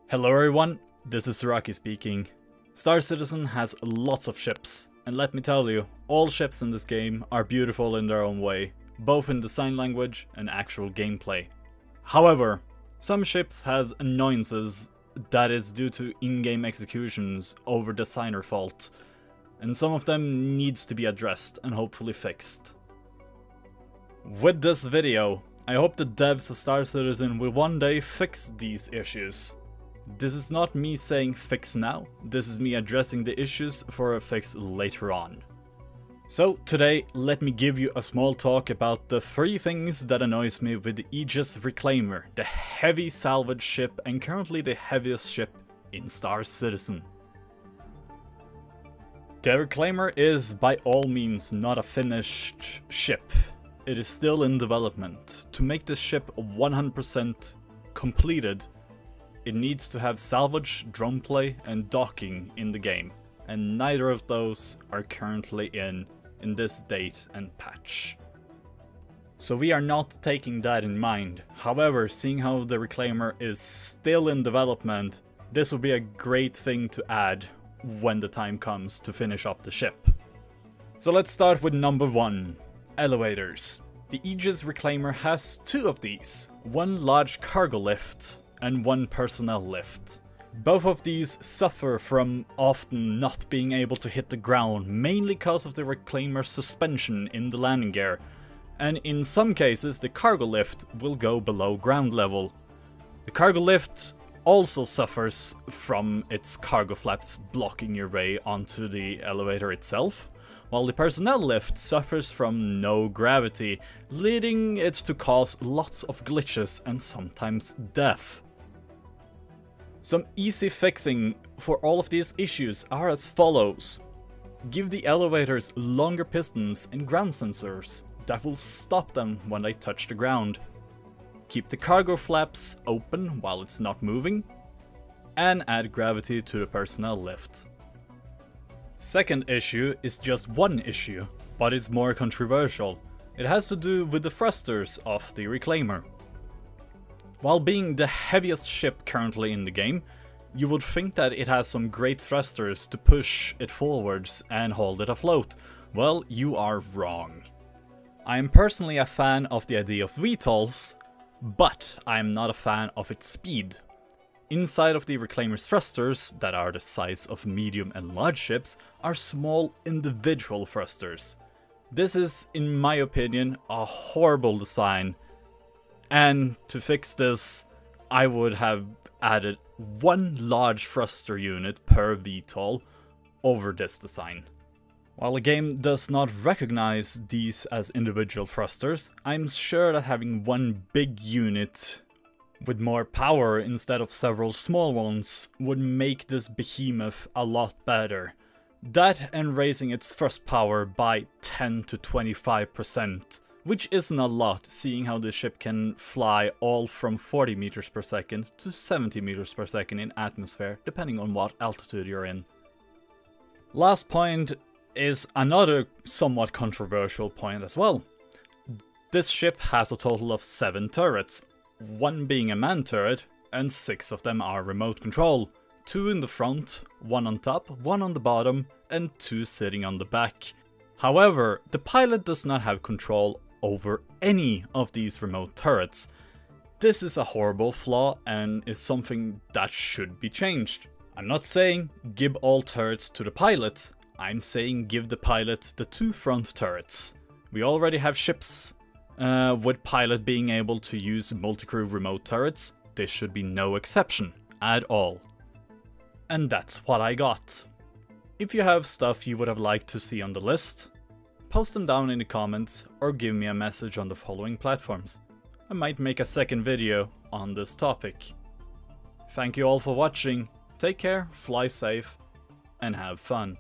Hello everyone, this is Suraki speaking. Star Citizen has lots of ships, and let me tell you, all ships in this game are beautiful in their own way, both in design language and actual gameplay. However, some ships has annoyances that is due to in-game executions over designer fault, and some of them needs to be addressed and hopefully fixed. With this video, I hope the devs of Star Citizen will one day fix these issues. This is not me saying fix now, this is me addressing the issues for a fix later on. So today, let me give you a small talk about the 3 things that annoys me with the Aegis Reclaimer, the heavy salvage ship and currently the heaviest ship in Star Citizen. The Reclaimer is by all means not a finished ship. It is still in development. To make this ship 100% completed, it needs to have salvage, drone play and docking in the game, and neither of those are currently in this date and patch. So we are not taking that in mind. However, seeing how the Reclaimer is still in development, this will be a great thing to add when the time comes to finish up the ship. So let's start with number 1, elevators. The Aegis Reclaimer has 2 of these, one large cargo lift and one personnel lift. Both of these suffer from often not being able to hit the ground, mainly because of the Reclaimer's suspension in the landing gear, and in some cases the cargo lift will go below ground level. The cargo lift also suffers from its cargo flaps blocking your way onto the elevator itself, while the personnel lift suffers from no gravity, leading it to cause lots of glitches and sometimes death. Some easy fixing for all of these issues are as follows. Give the elevators longer pistons and ground sensors that will stop them when they touch the ground. Keep the cargo flaps open while it's not moving, and add gravity to the personnel lift. Second issue is just one issue, but it's more controversial. It has to do with the thrusters of the Reclaimer. While being the heaviest ship currently in the game, you would think that it has some great thrusters to push it forwards and hold it afloat. Well, you are wrong. I am personally a fan of the idea of VTOLs, but I am not a fan of its speed. Inside of the Reclaimer's thrusters, that are the size of medium and large ships, are small individual thrusters. This is, in my opinion, a horrible design. And to fix this, I would have added one large thruster unit per VTOL over this design. While the game does not recognize these as individual thrusters, I'm sure that having one big unit with more power instead of several small ones would make this behemoth a lot better. That and raising its thrust power by 10 to 25%. Which isn't a lot, seeing how the ship can fly all from 40 meters per second to 70 meters per second in atmosphere, depending on what altitude you're in. Last point is another somewhat controversial point as well. This ship has a total of 7 turrets, 1 being a man turret, and 6 of them are remote control. 2 in the front, 1 on top, 1 on the bottom, and 2 sitting on the back. However, the pilot does not have control over any of these remote turrets. This is a horrible flaw and is something that should be changed. I'm not saying give all turrets to the pilot, I'm saying give the pilot the 2 front turrets. We already have ships with pilot being able to use multi-crew remote turrets. This should be no exception at all. And that's what I got. If you have stuff you would have liked to see on the list, post them down in the comments or give me a message on the following platforms. I might make a second video on this topic. Thank you all for watching, take care, fly safe, and have fun.